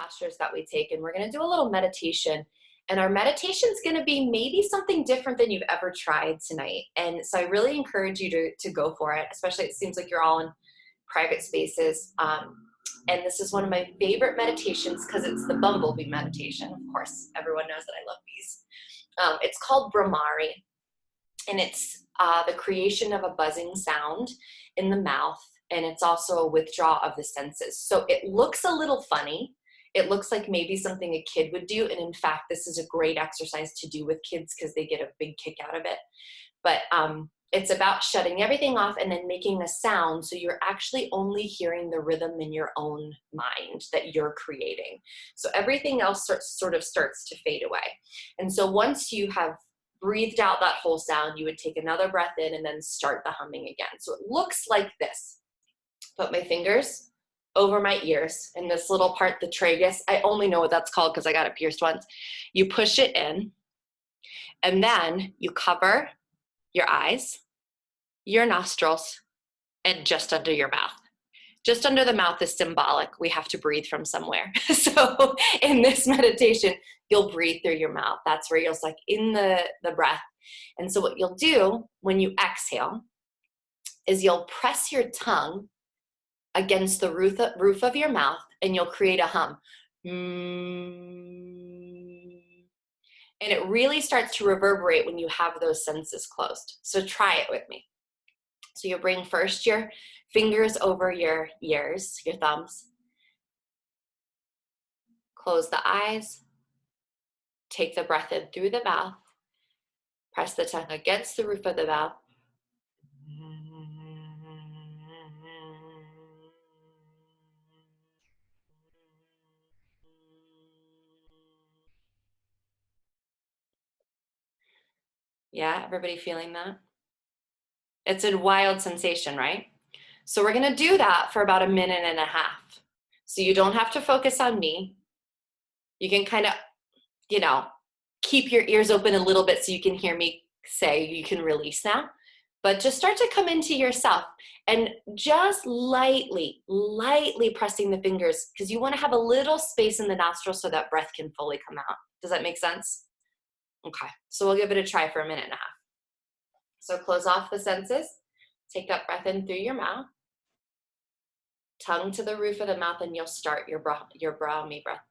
postures that we take, and we're going to do a little meditation. And our meditation is going to be maybe something different than you've ever tried tonight. And so I really encourage you to go for it, especially it seems like you're all in private spaces. And this is one of my favorite meditations because it's the bumblebee meditation. Of course, everyone knows that I love bees. It's called Bhramari, and it's the creation of a buzzing sound in the mouth, and it's also a withdrawal of the senses. So it looks a little funny. It looks like maybe something a kid would do, and in fact, this is a great exercise to do with kids because they get a big kick out of it. But it's about shutting everything off and then making a sound, so you're actually only hearing the rhythm in your own mind that you're creating. So everything else sort of starts to fade away. And so once you have breathed out that whole sound, you would take another breath in and then start the humming again. So it looks like this. Put my fingers over my ears, and this little part, the tragus, I only know what that's called because I got it pierced once. You push it in, and then you cover your eyes, your nostrils, and just under your mouth. Just under the mouth is symbolic. We have to breathe from somewhere. So in this meditation, you'll breathe through your mouth. That's where you'll suck in the breath. And so what you'll do when you exhale is you'll press your tongue against the roof of your mouth, and you'll create a hum. And it really starts to reverberate when you have those senses closed. So try it with me. So you'll bring first your fingers over your ears, your thumbs. Close the eyes. Take the breath in through the mouth. Press the tongue against the roof of the mouth. Yeah, everybody feeling that? It's a wild sensation, right? So we're going to do that for about 1.5 minutes. So you don't have to focus on me. You can kind of, keep your ears open a little bit so you can hear me say you can release now. But just start to come into yourself and just lightly pressing the fingers, because you want to have a little space in the nostrils so that breath can fully come out. Does that make sense? Okay, so we'll give it a try for 1.5 minutes. So close off the senses. Take that breath in through your mouth. Tongue to the roof of the mouth, and you'll start your Bhramari breath.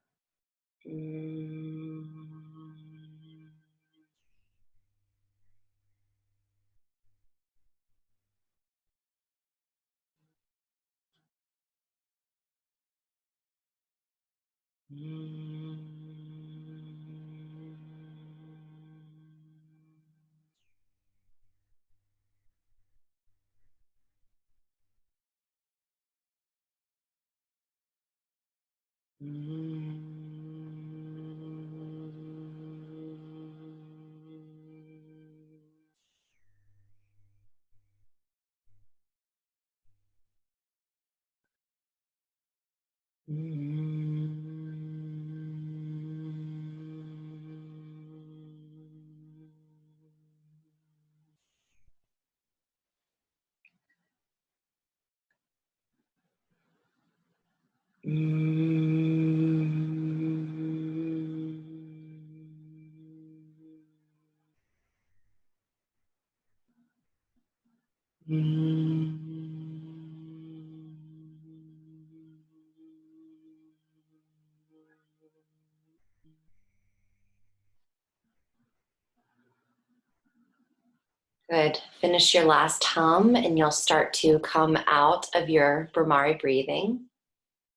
Good. Finish your last hum, and you'll start to come out of your Bhramari breathing.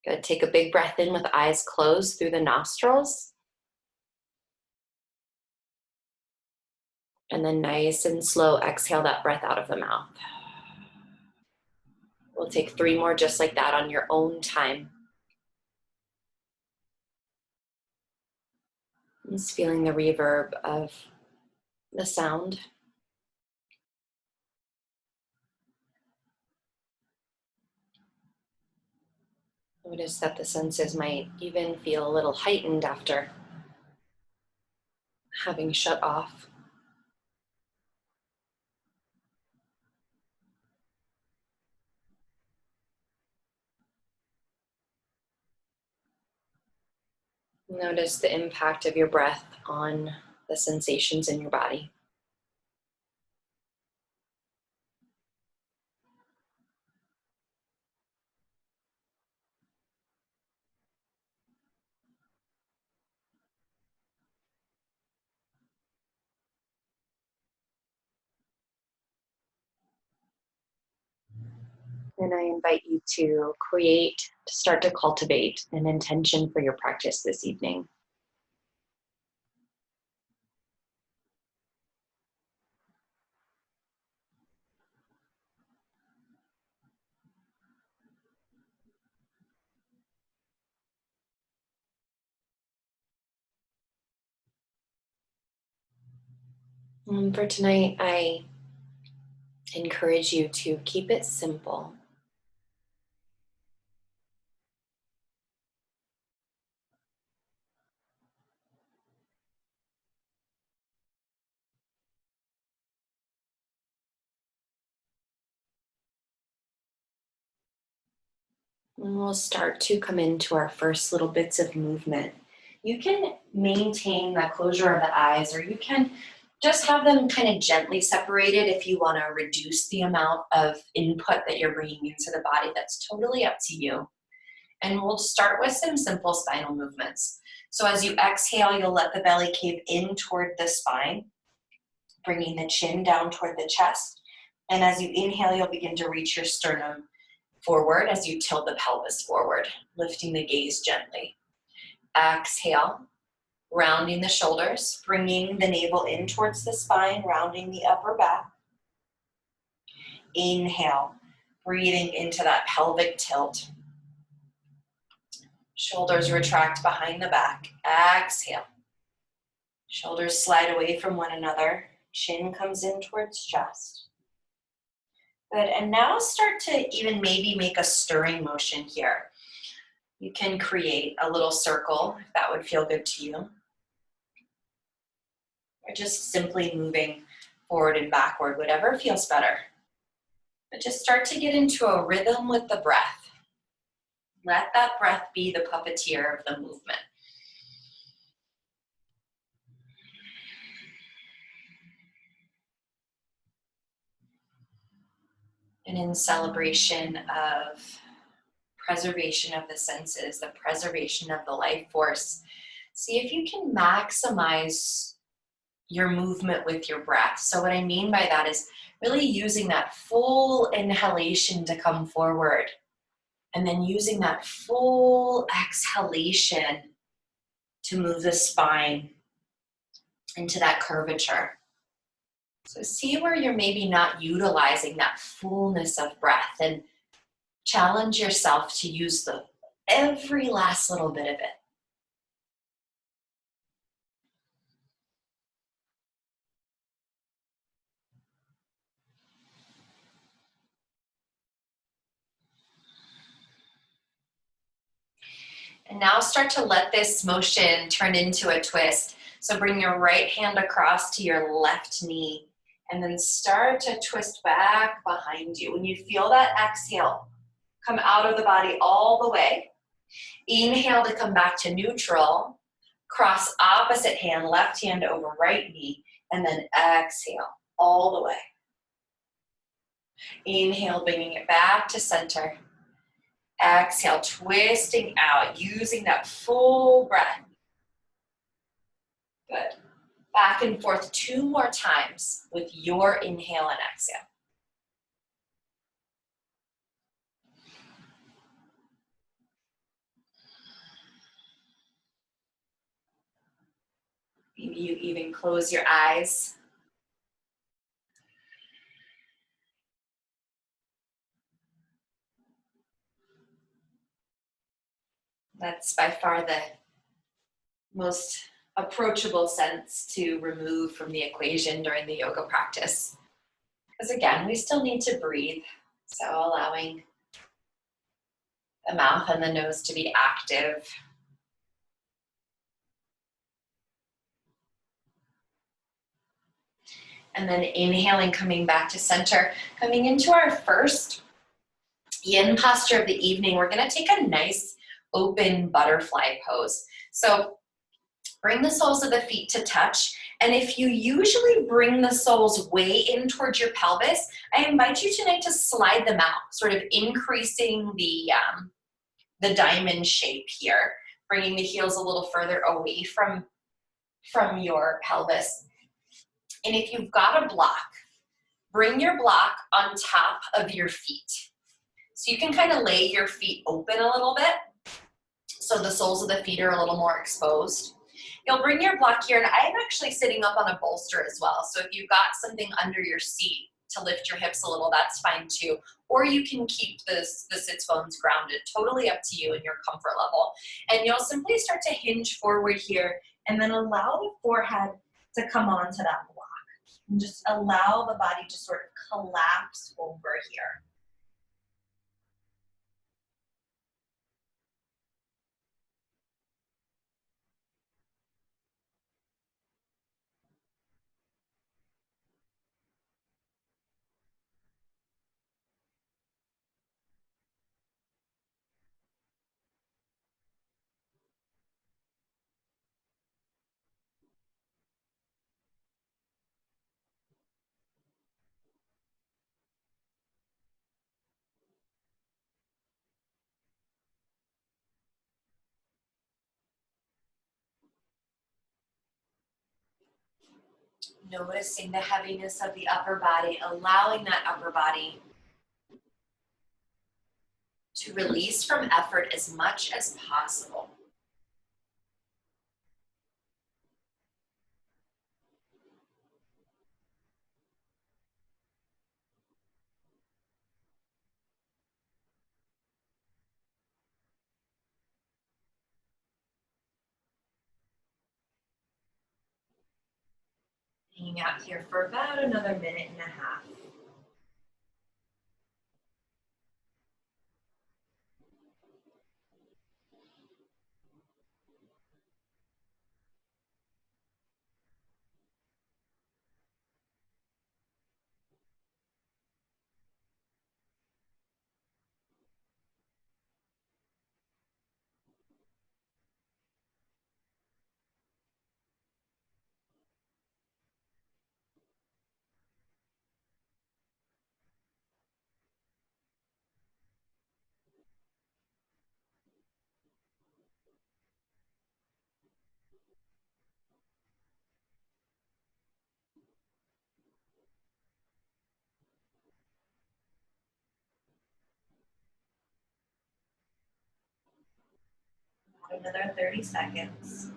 Good. Take a big breath in with eyes closed through the nostrils. And then nice and slow, exhale that breath out of the mouth. We'll take 3 more just like that on your own time. Just feeling the reverb of the sound. Notice that the senses might even feel a little heightened after having shut off. Notice the impact of your breath on the sensations in your body. And I invite you to start to cultivate an intention for your practice this evening. For tonight, I encourage you to keep it simple. And we'll start to come into our first little bits of movement. You can maintain the closure of the eyes, or you can just have them kind of gently separated if you want to reduce the amount of input that you're bringing into the body. That's totally up to you. And we'll start with some simple spinal movements. So as you exhale, you'll let the belly cave in toward the spine, bringing the chin down toward the chest. And as you inhale, you'll begin to reach your sternum forward as you tilt the pelvis forward, lifting the gaze gently. Exhale, rounding the shoulders, bringing the navel in towards the spine, rounding the upper back. Inhale, breathing into that pelvic tilt. Shoulders retract behind the back. Exhale. Shoulders slide away from one another. Chin comes in towards chest. Good, and now start to even maybe make a stirring motion here. You can create a little circle if that would feel good to you. Or just simply moving forward and backward, whatever feels better. But just start to get into a rhythm with the breath. Let that breath be the puppeteer of the movement. And in celebration of preservation of the senses, the preservation of the life force, see if you can maximize your movement with your breath. So what I mean by that is really using that full inhalation to come forward, and then using that full exhalation to move the spine into that curvature. So see where you're maybe not utilizing that fullness of breath, and challenge yourself to use every last little bit of it. And now start to let this motion turn into a twist. So bring your right hand across to your left knee, and then start to twist back behind you. When you feel that exhale, come out of the body all the way. Inhale to come back to neutral. Cross opposite hand, left hand over right knee, and then exhale all the way. Inhale, bringing it back to center. Exhale, twisting out, using that full breath. Good. Back and forth 2 more times with your inhale and exhale. Maybe you even close your eyes. That's by far the most approachable sense to remove from the equation during the yoga practice. Because again, we still need to breathe. So allowing the mouth and the nose to be active. And then inhaling, coming back to center, coming into our first yin posture of the evening. We're going to take a nice open butterfly pose. So bring the soles of the feet to touch. And if you usually bring the soles way in towards your pelvis, I invite you tonight to slide them out, sort of increasing the diamond shape here, bringing the heels a little further away from your pelvis. And if you've got a block, bring your block on top of your feet. So you can kind of lay your feet open a little bit so the soles of the feet are a little more exposed. You'll bring your block here, and I'm actually sitting up on a bolster as well. So if you've got something under your seat to lift your hips a little, that's fine too. Or you can keep the sits bones grounded, totally up to you and your comfort level. And you'll simply start to hinge forward here and then allow the forehead to come onto that block. And just allow the body to sort of collapse over here. Noticing the heaviness of the upper body, allowing that upper body to release from effort as much as possible. Hanging out here for about another minute and a half. Another 30 seconds.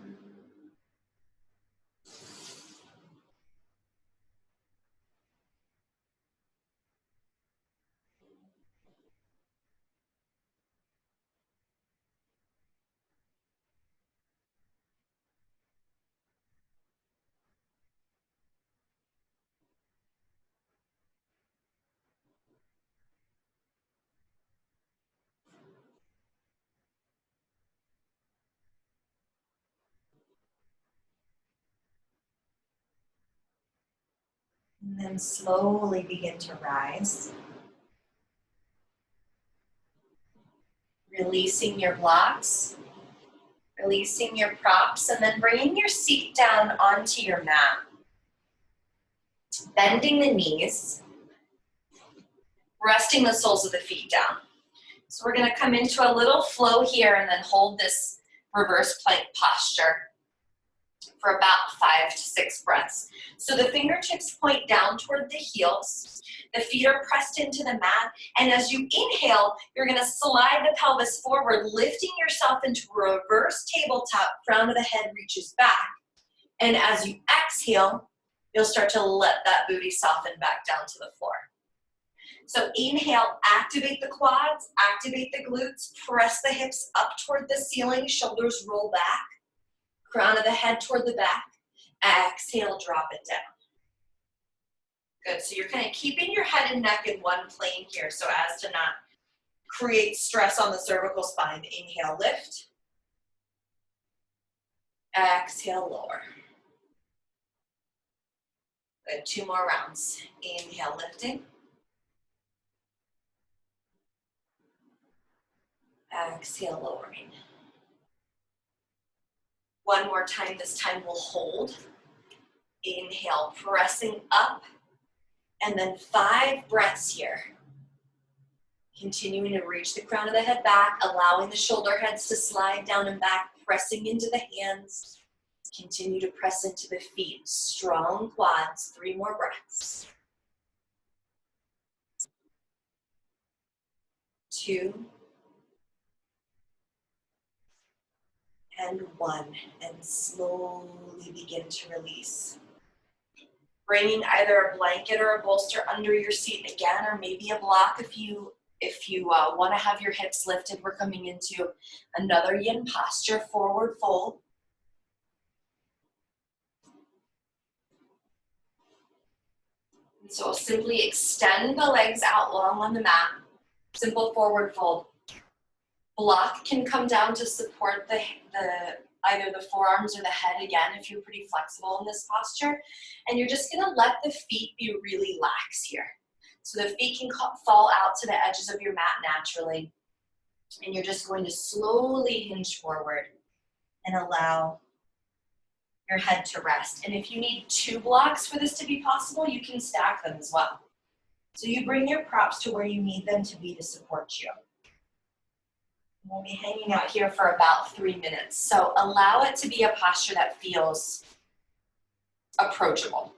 And then slowly begin to rise. Releasing your blocks, releasing your props, and then bringing your seat down onto your mat. Bending the knees, resting the soles of the feet down. So we're going to come into a little flow here and then hold this reverse plank posture for about 5 to 6 breaths. So the fingertips point down toward the heels. The feet are pressed into the mat. And as you inhale, you're going to slide the pelvis forward, lifting yourself into a reverse tabletop. Crown of the head reaches back. And as you exhale, you'll start to let that booty soften back down to the floor. So inhale, activate the quads, activate the glutes, press the hips up toward the ceiling, shoulders roll back. Crown of the head toward the back. Exhale, drop it down. Good, so you're kind of keeping your head and neck in one plane here so as to not create stress on the cervical spine. Inhale, lift. Exhale, lower. Good, 2 more rounds. Inhale, lifting. Exhale, lowering. One more time, this time we'll hold. Inhale, pressing up, and then 5 breaths here. Continuing to reach the crown of the head back, allowing the shoulder heads to slide down and back, pressing into the hands. Continue to press into the feet. Strong quads, 3 more breaths. 2, and 1, and slowly begin to release. Bringing either a blanket or a bolster under your seat again, or maybe a block if you want to have your hips lifted. We're coming into another yin posture, forward fold. And so simply extend the legs out long on the mat. Simple forward fold. Block can come down to support either the forearms or the head again if you're pretty flexible in this posture. And you're just gonna let the feet be really lax here. So the feet can fall out to the edges of your mat naturally. And you're just going to slowly hinge forward and allow your head to rest. And if you need 2 blocks for this to be possible, you can stack them as well. So you bring your props to where you need them to be to support you. We'll be hanging out here for about 3 minutes. So allow it to be a posture that feels approachable.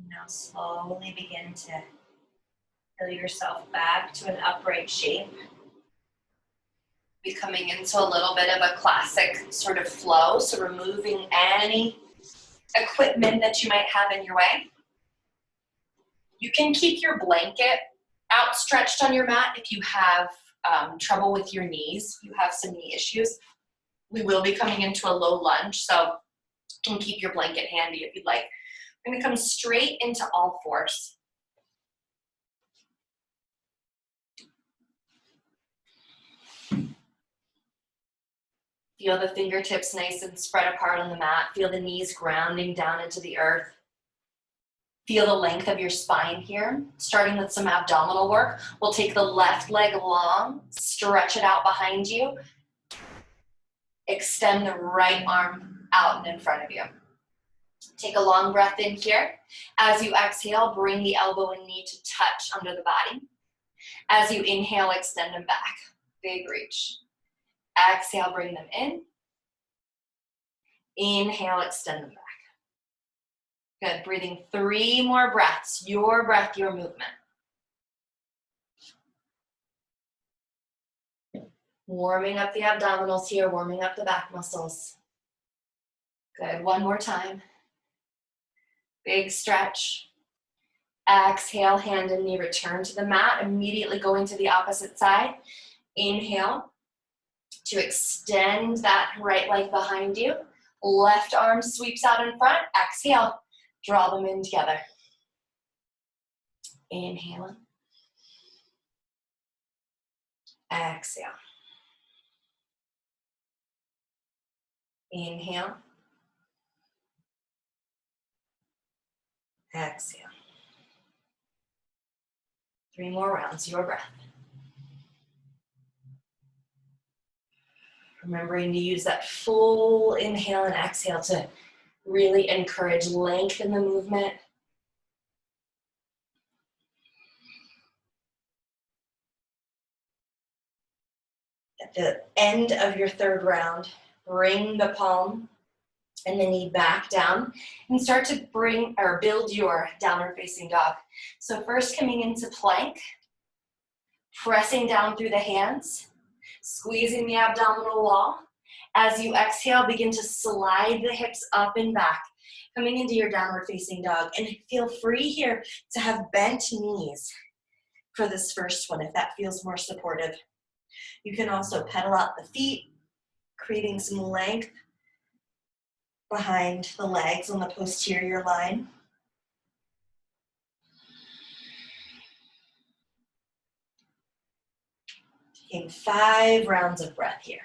Now slowly begin to heel yourself back to an upright shape. Be coming into a little bit of a classic sort of flow, so removing any equipment that you might have in your way. You can keep your blanket outstretched on your mat if you have trouble with your knees, if you have some knee issues. We will be coming into a low lunge, so you can keep your blanket handy if you'd like. We're going to come straight into all fours. Feel the fingertips nice and spread apart on the mat. Feel the knees grounding down into the earth. Feel the length of your spine here. Starting with some abdominal work. We'll take the left leg long, stretch it out behind you. Extend the right arm out and in front of you. Take a long breath in here. As you exhale, bring the elbow and knee to touch under the body. As you inhale, extend them back. Big reach. Exhale, bring them in. Inhale, extend them back. Good, breathing 3 more breaths. Your breath, your movement. Warming up the abdominals here, warming up the back muscles. Good, 1 more time. Big stretch. Exhale, hand and knee return to the mat. Immediately going to the opposite side. Inhale to extend that right leg behind you. Left arm sweeps out in front. Exhale, draw them in together. Inhale. Exhale. Inhale. Exhale. 3 more rounds, your breath. Remembering to use that full inhale and exhale to really encourage length in the movement. At the end of your 3rd round, bring the palm and the knee back down and start to bring or build your downward facing dog. So first coming into plank, pressing down through the hands, squeezing the abdominal wall. As you exhale, begin to slide the hips up and back, coming into your downward facing dog. And feel free here to have bent knees for this first one if that feels more supportive. You can also pedal out the feet, creating some length behind the legs on the posterior line. Taking 5 rounds of breath here.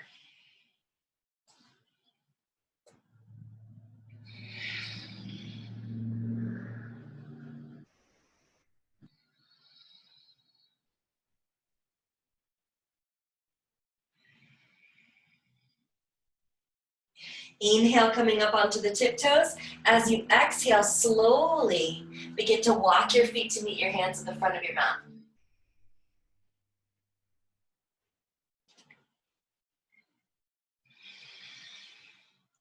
Inhale, coming up onto the tiptoes. As you exhale, slowly begin to walk your feet to meet your hands at the front of your mat.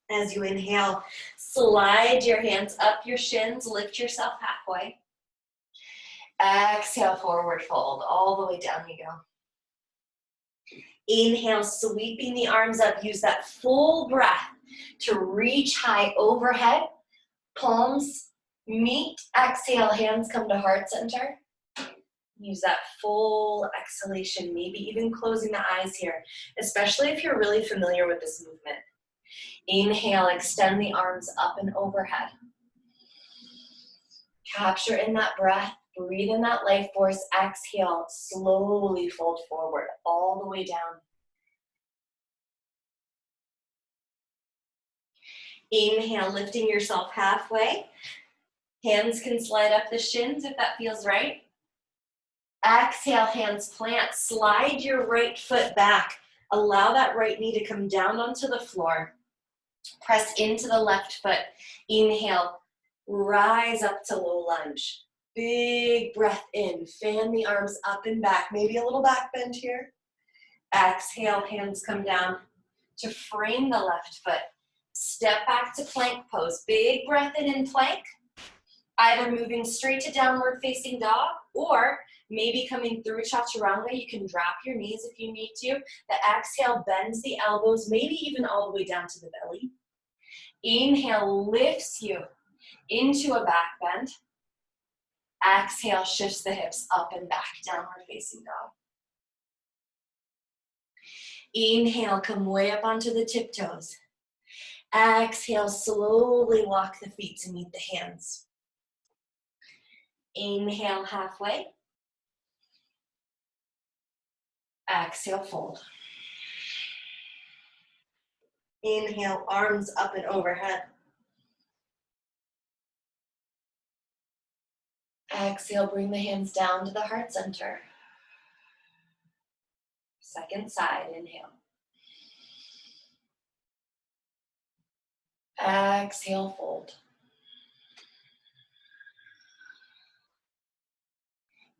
As you inhale, slide your hands up your shins, lift yourself halfway. Exhale, forward fold, all the way down you go. Inhale, sweeping the arms up, use that full breath to reach high overhead. Palms meet, exhale, hands come to heart center. Use that full exhalation, maybe even closing the eyes here, especially if you're really familiar with this movement. Inhale, extend the arms up and overhead. Capture in that breath, breathe in that life force. Exhale, slowly fold forward, all the way down. Inhale, lifting yourself halfway. Hands can slide up the shins if that feels right. Exhale, hands plant. Slide your right foot back. Allow that right knee to come down onto the floor. Press into the left foot. Inhale, rise up to low lunge. Big breath in. Fan the arms up and back. Maybe a little back bend here. Exhale, hands come down to frame the left foot. Step back to plank pose. Big breath in plank. Either moving straight to downward facing dog, or maybe coming through chaturanga. You can drop your knees if you need to. The exhale bends the elbows, maybe even all the way down to the belly. Inhale lifts you into a back bend. Exhale shifts the hips up and back, downward facing dog. Inhale, come way up onto the tiptoes. Exhale, slowly walk the feet to meet the hands. Inhale halfway. Exhale, fold. Inhale, arms up and overhead. Exhale, bring the hands down to the heart center. Second side, inhale. Exhale, fold.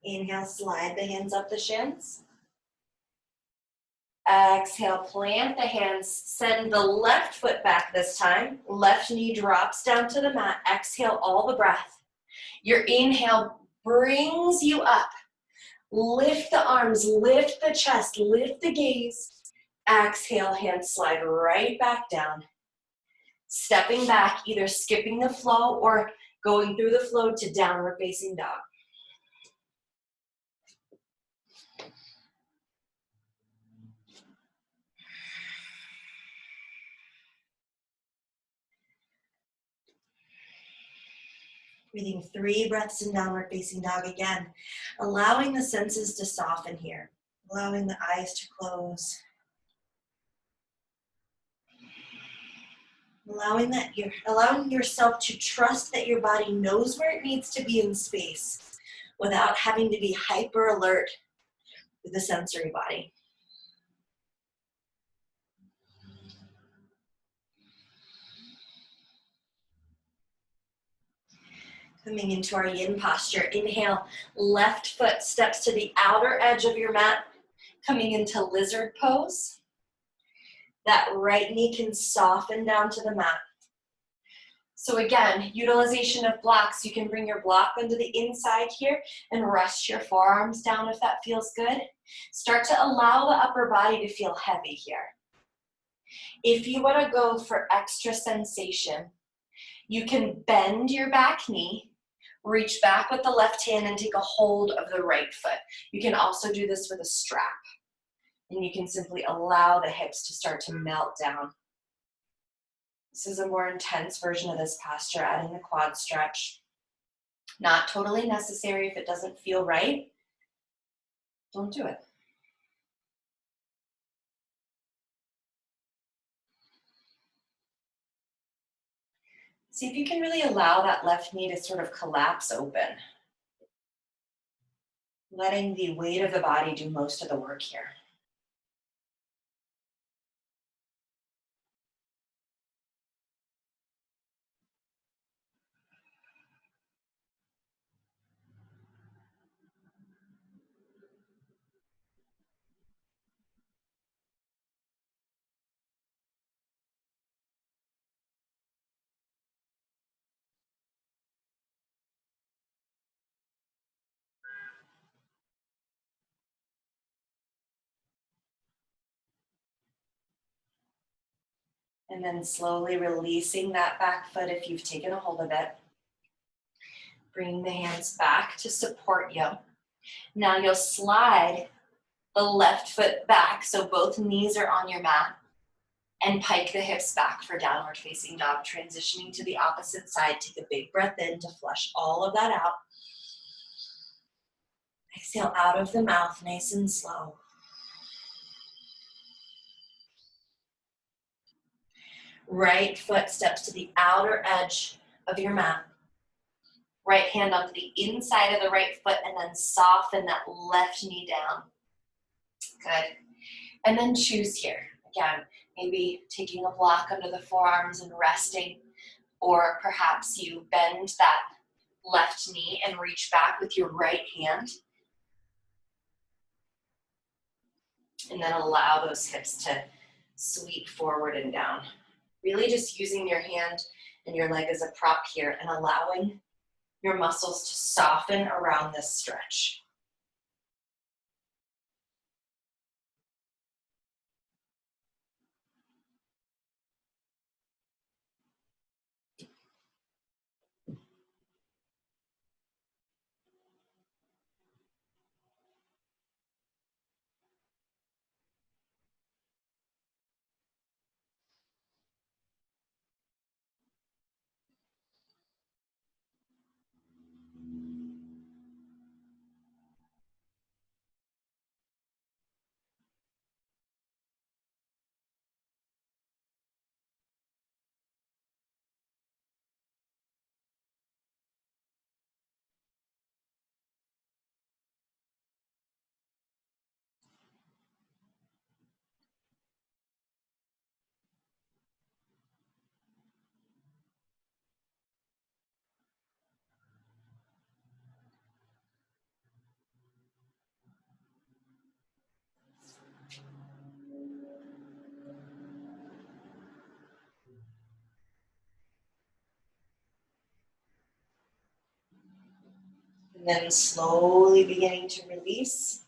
Inhale, slide the hands up the shins. Exhale, plant the hands, send the left foot back this time. Left knee drops down to the mat. Exhale, all the breath. Your inhale brings you up. Lift the arms, lift the chest, lift the gaze. Exhale, hands slide right back down. Stepping back, either skipping the flow or going through the flow to downward facing dog. Breathing 3 breaths in downward facing dog again. Allowing the senses to soften here. Allowing the eyes to close. Allowing yourself to trust that your body knows where it needs to be in space without having to be hyper alert with the sensory body. Coming into our yin posture. Inhale, left foot steps to the outer edge of your mat. Coming into lizard pose. That right knee can soften down to the mat. So again, utilization of blocks. You can bring your block into the inside here and rest your forearms down if that feels good. Start to allow the upper body to feel heavy here. If you want to go for extra sensation, you can bend your back knee, reach back with the left hand and take a hold of the right foot. You can also do this with a strap. And you can simply allow the hips to start to melt down. This is a more intense version of this posture, adding the quad stretch. Not totally necessary. If it doesn't feel right, don't do it. See if you can really allow that left knee to sort of collapse open. Letting the weight of the body do most of the work here. And then slowly releasing that back foot if you've taken a hold of it. Bringing the hands back to support you. Now you'll slide the left foot back so both knees are on your mat and pike the hips back for downward facing dog. Transitioning to the opposite side. Take a big breath in to flush all of that out. Exhale out of the mouth, nice and slow. Right foot steps to the outer edge of your mat. Right hand onto the inside of the right foot and then soften that left knee down. Good. And then choose here. Again, maybe taking a block under the forearms and resting, or perhaps you bend that left knee and reach back with your right hand. And then allow those hips to sweep forward and down. Really just using your hand and your leg as a prop here and allowing your muscles to soften around this stretch. And then slowly beginning to release.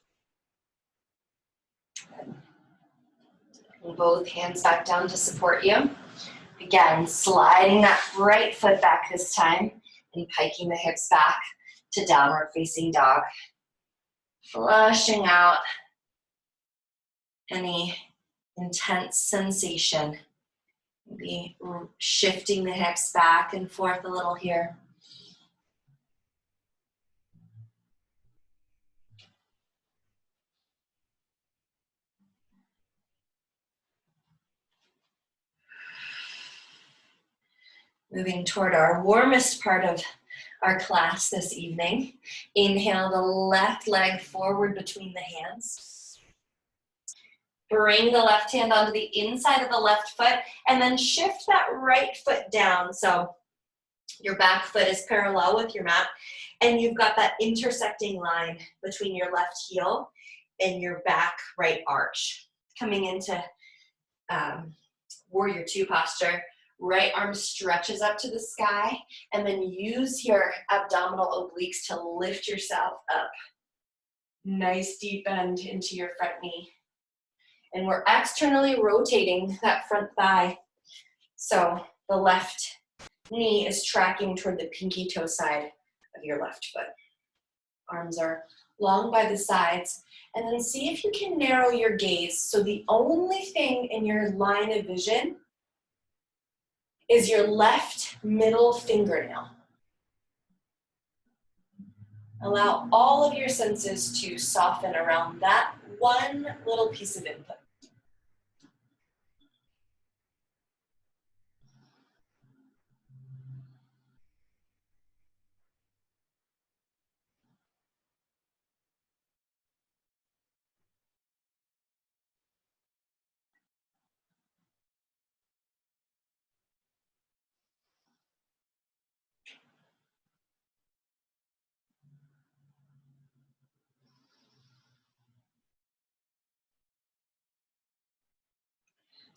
And both hands back down to support you. Again, sliding that right foot back this time and piking the hips back to downward facing dog. Flushing out any intense sensation. Maybe shifting the hips back and forth a little here. Moving toward our warmest part of our class this evening. Inhale the left leg forward between the hands. Bring the left hand onto the inside of the left foot and then shift that right foot down. So your back foot is parallel with your mat and you've got that intersecting line between your left heel and your back right arch. Coming into warrior two posture. Right arm stretches up to the sky, and then use your abdominal obliques to lift yourself up. Nice deep bend into your front knee. And we're externally rotating that front thigh. So the left knee is tracking toward the pinky toe side of your left foot. Arms are long by the sides. And then see if you can narrow your gaze. So the only thing in your line of vision is your left middle fingernail. Allow all of your senses to soften around that one little piece of input.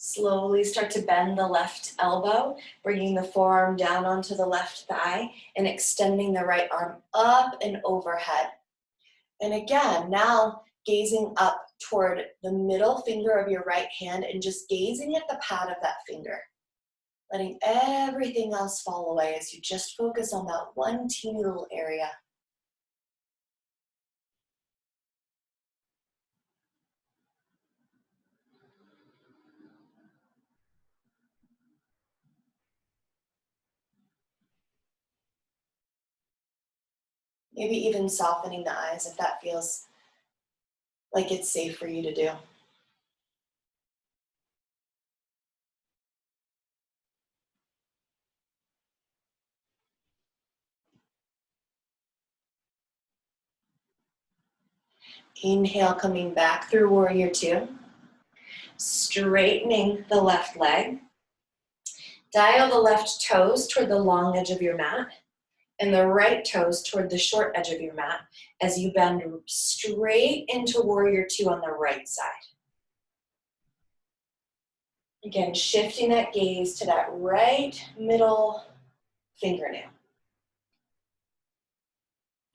Slowly start to bend the left elbow, bringing the forearm down onto the left thigh and extending the right arm up and overhead. And again, now gazing up toward the middle finger of your right hand and just gazing at the pad of that finger. Letting everything else fall away as you just focus on that one teeny little area. Maybe even softening the eyes if that feels like it's safe for you to do. Inhale, coming back through warrior two. Straightening the left leg. Dial the left toes toward the long edge of your mat and the right toes toward the short edge of your mat as you bend straight into warrior two on the right side. Again, shifting that gaze to that right middle fingernail.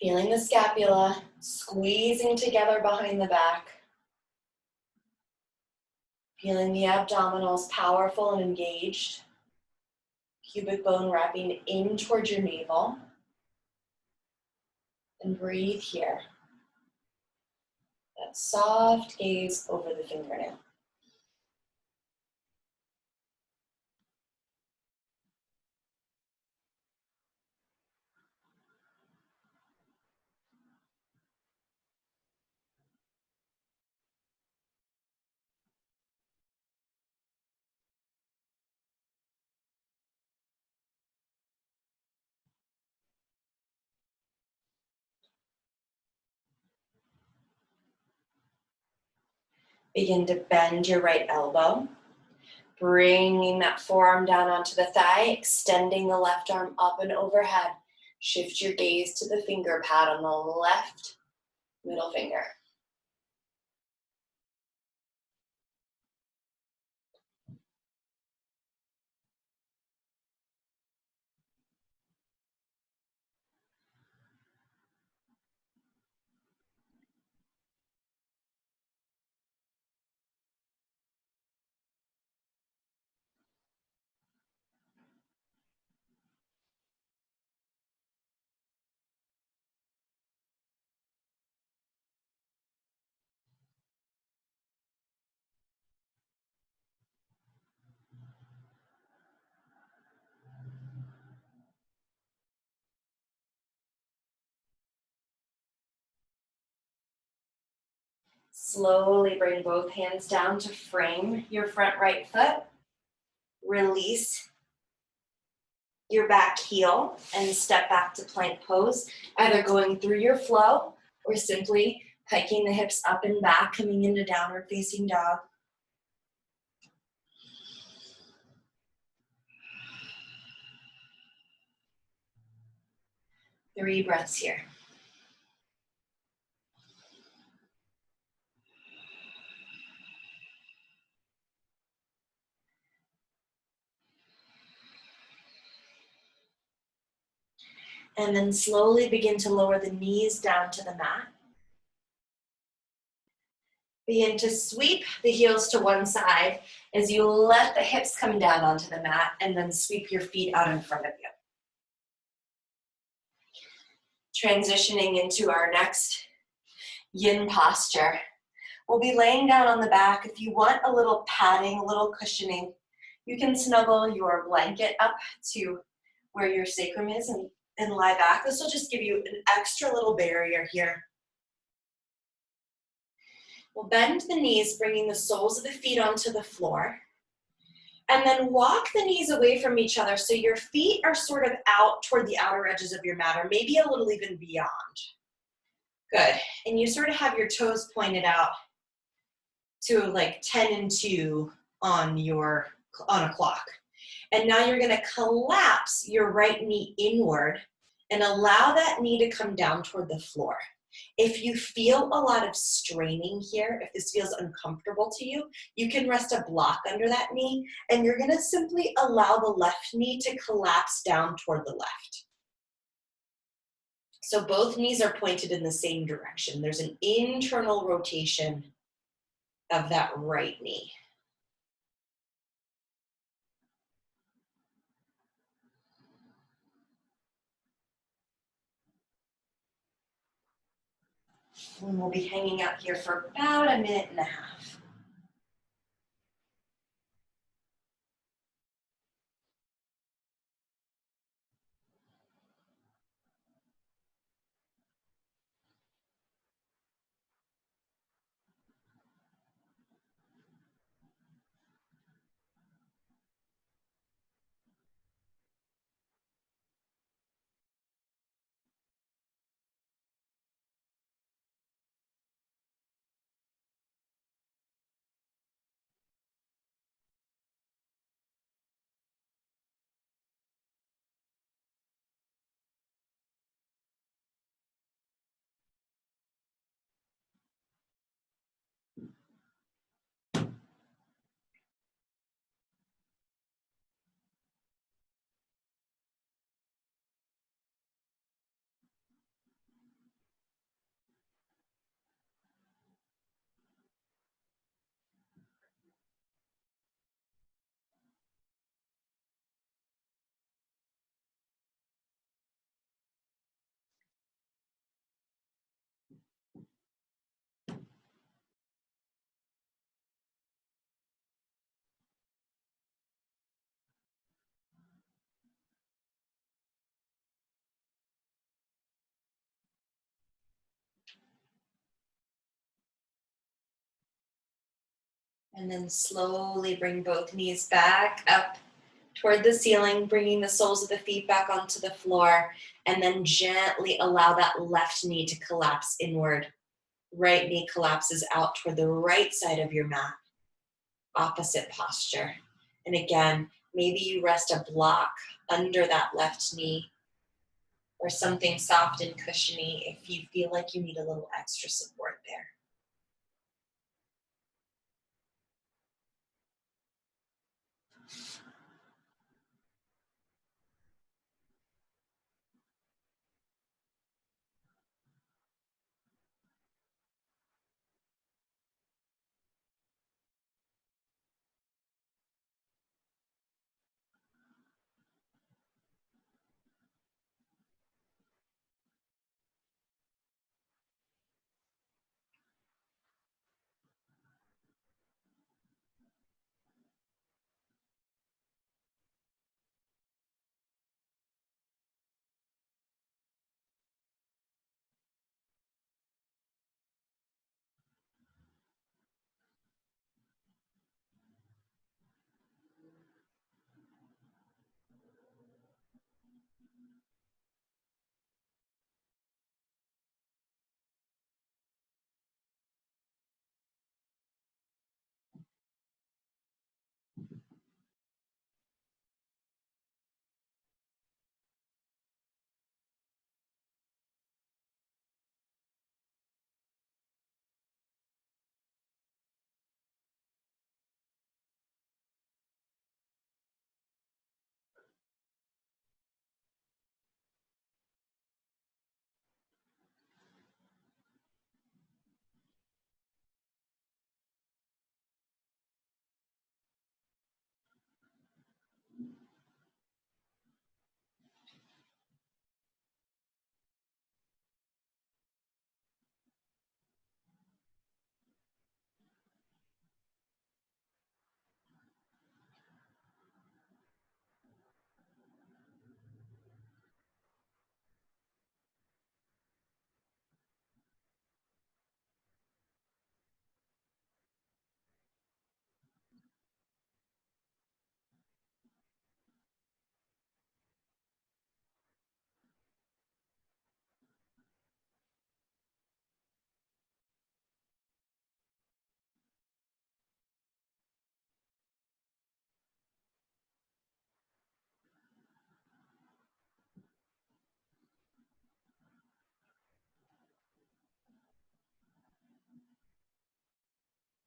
Feeling the scapula squeezing together behind the back. Feeling the abdominals powerful and engaged. Pubic bone wrapping in towards your navel. And breathe here. That soft gaze over the fingernail. Begin to bend your right elbow. Bringing that forearm down onto the thigh, extending the left arm up and overhead. Shift your gaze to the finger pad on the left middle finger. Slowly bring both hands down to frame your front right foot. Release your back heel and step back to plank pose, either going through your flow or simply hiking the hips up and back, coming into downward facing dog. Three breaths here. And then slowly begin to lower the knees down to the mat. Begin to sweep the heels to one side as you let the hips come down onto the mat, and then sweep your feet out in front of you. Transitioning into our next yin posture. We'll be laying down on the back. If you want a little padding, a little cushioning, you can snuggle your blanket up to where your sacrum is and lie back. This will just give you an extra little barrier here. We'll bend the knees, bringing the soles of the feet onto the floor. And then walk the knees away from each other so your feet are sort of out toward the outer edges of your mat, or maybe a little even beyond. Good. And you sort of have your toes pointed out to like 10 and 2 on a clock. And now you're going to collapse your right knee inward and allow that knee to come down toward the floor. If you feel a lot of straining here, if this feels uncomfortable to you, you can rest a block under that knee, and you're going to simply allow the left knee to collapse down toward the left. So both knees are pointed in the same direction. There's an internal rotation of that right knee. And we'll be hanging out here for about a minute and a half. And then slowly bring both knees back up toward the ceiling, bringing the soles of the feet back onto the floor, and then gently allow that left knee to collapse inward. Right knee collapses out toward the right side of your mat. Opposite posture. And again, maybe you rest a block under that left knee or something soft and cushiony if you feel like you need a little extra support there.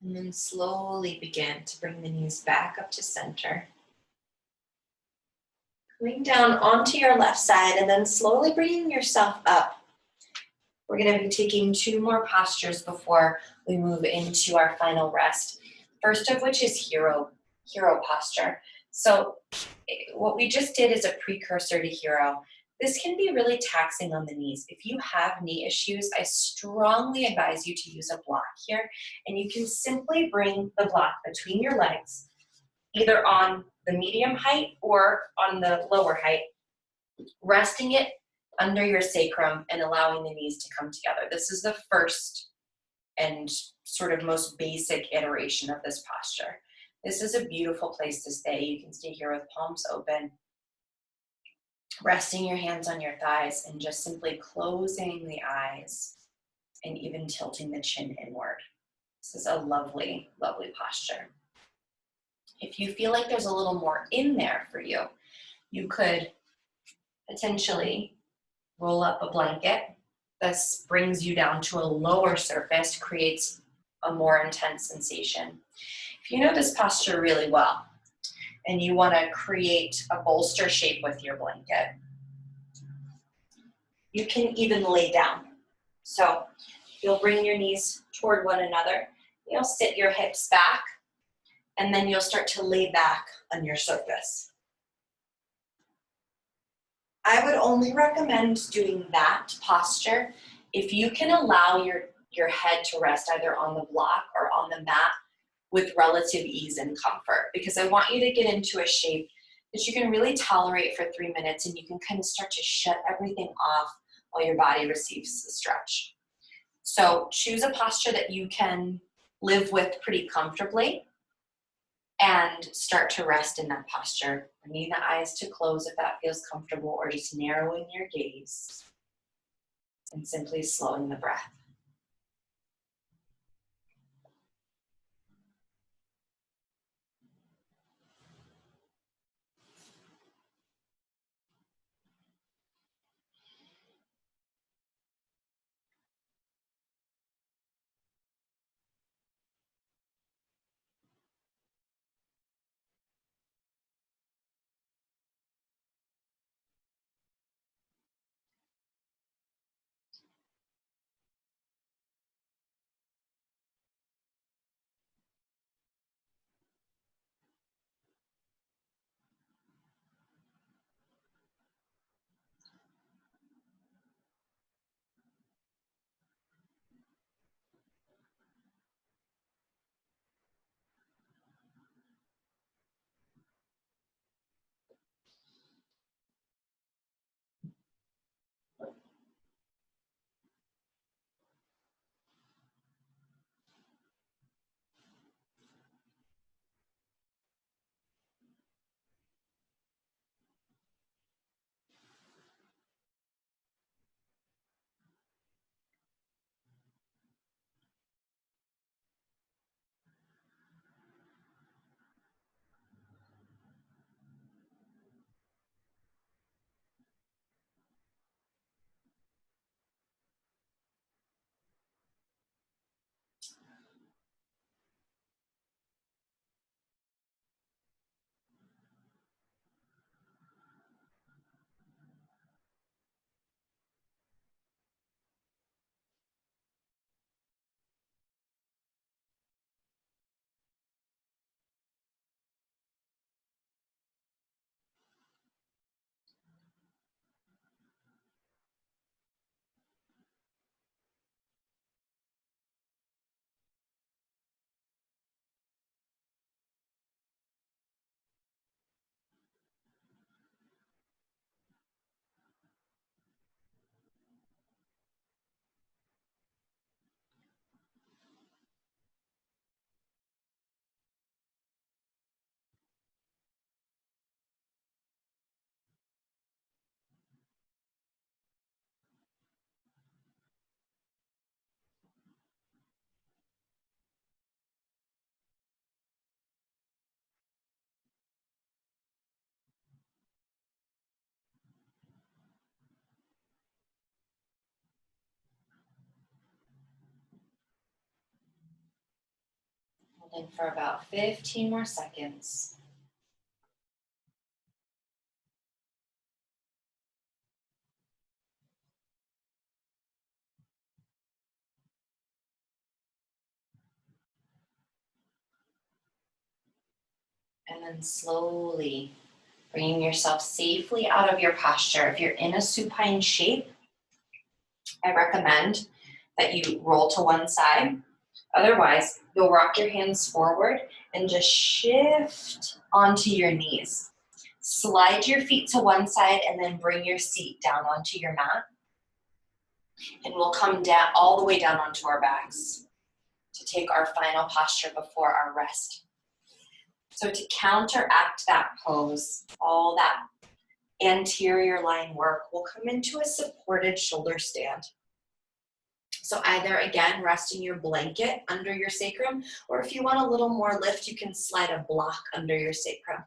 And then slowly begin to bring the knees back up to center. Coming down onto your left side and then slowly bringing yourself up. We're going to be taking 2 more postures before we move into our final rest. First of which is hero posture. So what we just did is a precursor to hero. This can be really taxing on the knees. If you have knee issues, I strongly advise you to use a block here. And you can simply bring the block between your legs, either on the medium height or on the lower height, resting it under your sacrum and allowing the knees to come together. This is the first and sort of most basic iteration of this posture. This is a beautiful place to stay. You can stay here with palms open, resting your hands on your thighs and just simply closing the eyes and even tilting the chin inward. This is a lovely, lovely posture. If you feel like there's a little more in there for you, you could potentially roll up a blanket. This brings you down to a lower surface, creates a more intense sensation. If you know this posture really well and you want to create a bolster shape with your blanket, you can even lay down. So you'll bring your knees toward one another. You'll sit your hips back, and then you'll start to lay back on your surface. I would only recommend doing that posture if you can allow your head to rest either on the block or on the mat with relative ease and comfort, because I want you to get into a shape that you can really tolerate for 3 minutes and you can kind of start to shut everything off while your body receives the stretch. So choose a posture that you can live with pretty comfortably. and start to rest in that posture, bringing the eyes to close if that feels comfortable, or just narrowing your gaze and simply slowing the breath. Holding for about 15 more seconds. And then slowly bringing yourself safely out of your posture. If you're in a supine shape, I recommend that you roll to one side. Otherwise, you'll rock your hands forward and just shift onto your knees. Slide your feet to one side and then bring your seat down onto your mat. And we'll come down all the way down onto our backs to take our final posture before our rest. So to counteract that pose, all that anterior line work, we'll come into a supported shoulder stand. So either, again, resting your blanket under your sacrum, or if you want a little more lift, you can slide a block under your sacrum.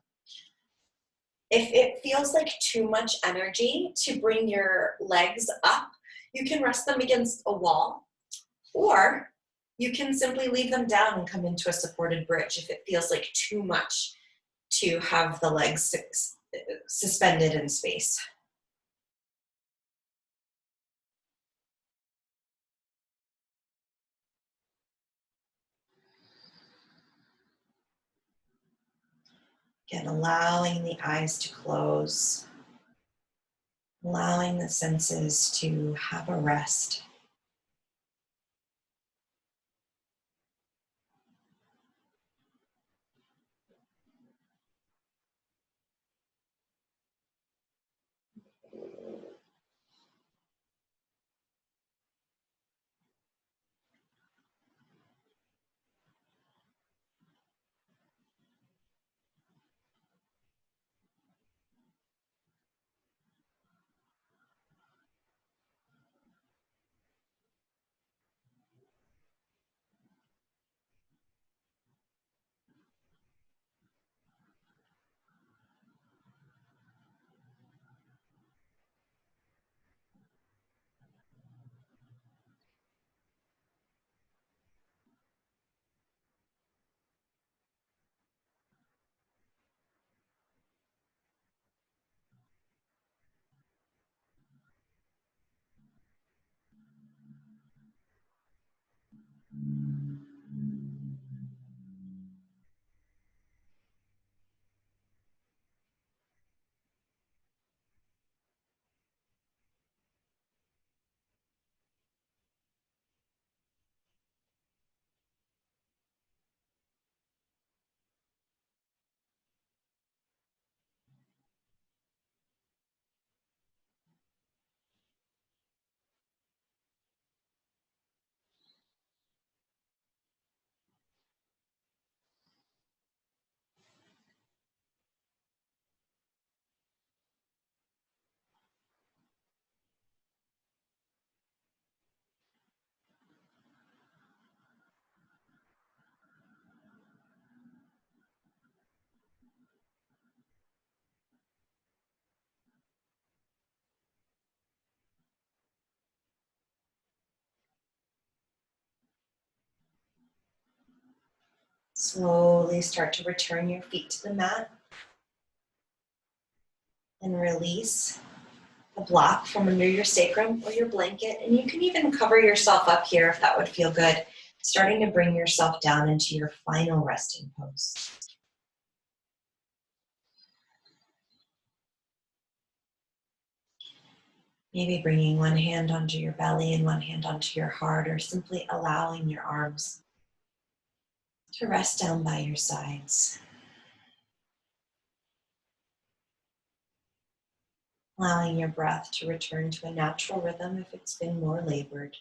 If it feels like too much energy to bring your legs up, you can rest them against a wall, or you can simply leave them down and come into a supported bridge if it feels like too much to have the legs suspended in space. Again, allowing the eyes to close, allowing the senses to have a rest. Slowly start to return your feet to the mat and release the block from under your sacrum or your blanket. And you can even cover yourself up here if that would feel good. Starting to bring yourself down into your final resting pose. Maybe bringing one hand onto your belly and one hand onto your heart, or simply allowing your arms to rest down by your sides. Allowing your breath to return to a natural rhythm if it's been more labored.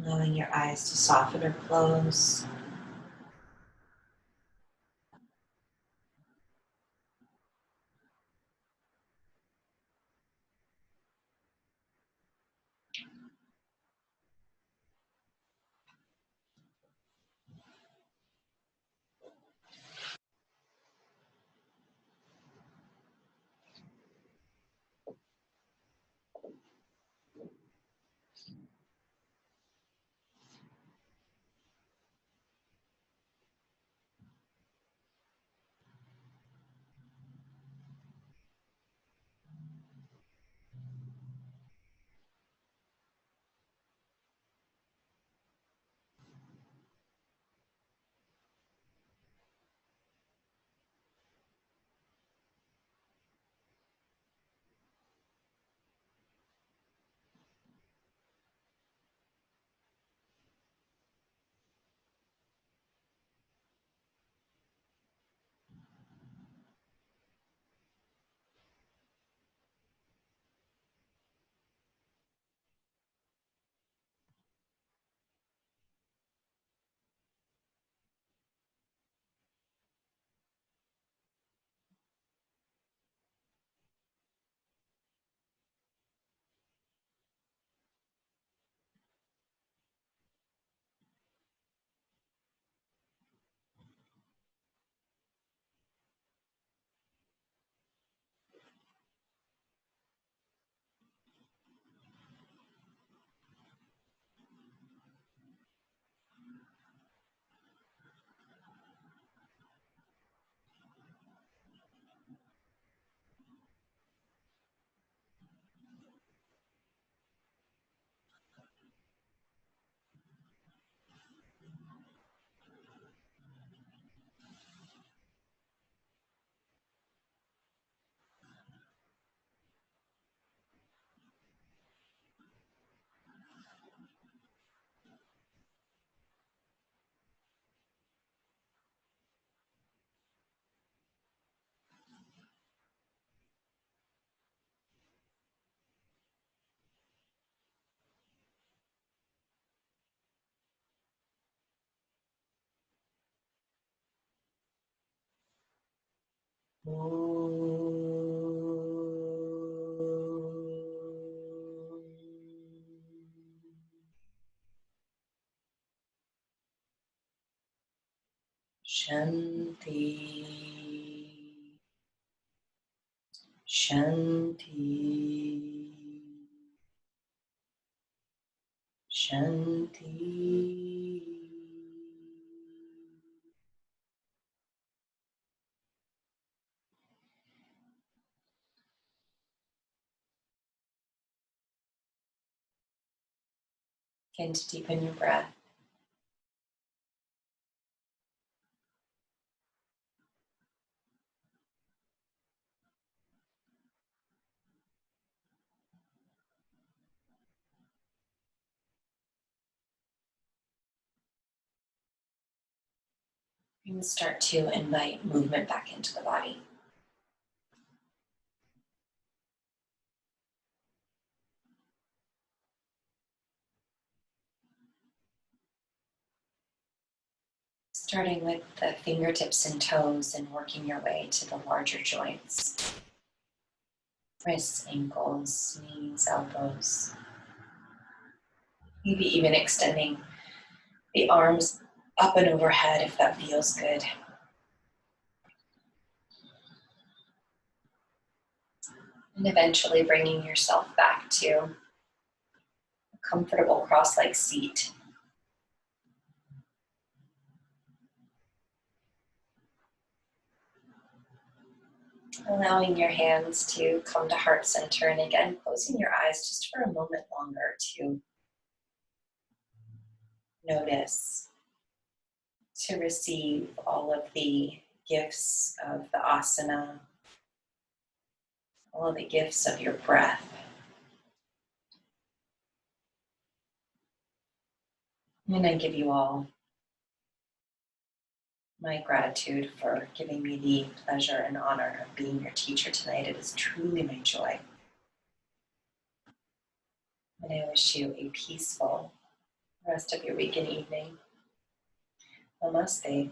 Allowing your eyes to soften or close. Shanti, Shanti, Shanti. Begin to deepen your breath. And start to invite movement back into the body. Starting with the fingertips and toes and working your way to the larger joints. Wrists, ankles, knees, elbows. Maybe even extending the arms up and overhead if that feels good. And eventually bringing yourself back to a comfortable cross-leg seat. Allowing your hands to come to heart center, and again, closing your eyes just for a moment longer to notice, to receive all of the gifts of the asana, all of the gifts of your breath. And I give you all my gratitude for giving me the pleasure and honor of being your teacher tonight. It is truly my joy. And I wish you a peaceful rest of your week and evening. Namaste.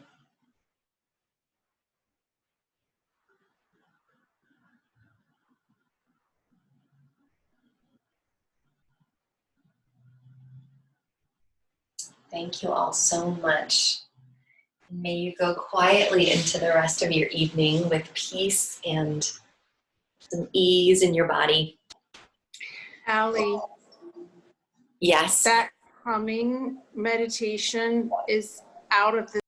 Thank you all so much. May you go quietly into the rest of your evening with peace and some ease in your body. Allie, Yes. that humming meditation is out of this